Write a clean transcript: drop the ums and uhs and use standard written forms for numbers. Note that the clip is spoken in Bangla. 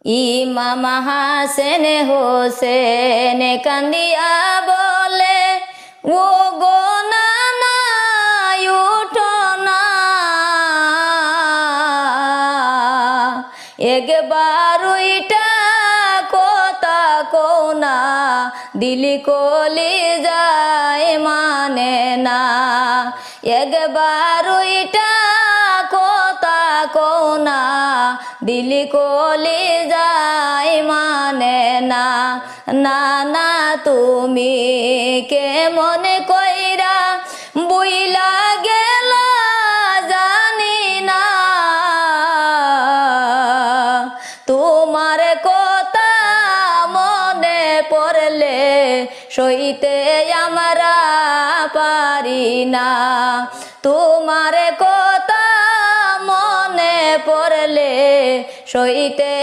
ইমাম হাসেন হোসেন কান্দিয়া বলে, ও গো নানা উঠো না, একবার ওইটা কথা কও না, দিলি কলি যায় মানে না, একবার ওইটা কথা কও না, দিলি কলি যায় মানে না। নানা তুমি কেমন কইরা বুইলা গেলা জানি না, তোমার কথা মনে পড়লে সইতে আমরা পারি না, তোমার কথা মনে পড়লে সইতে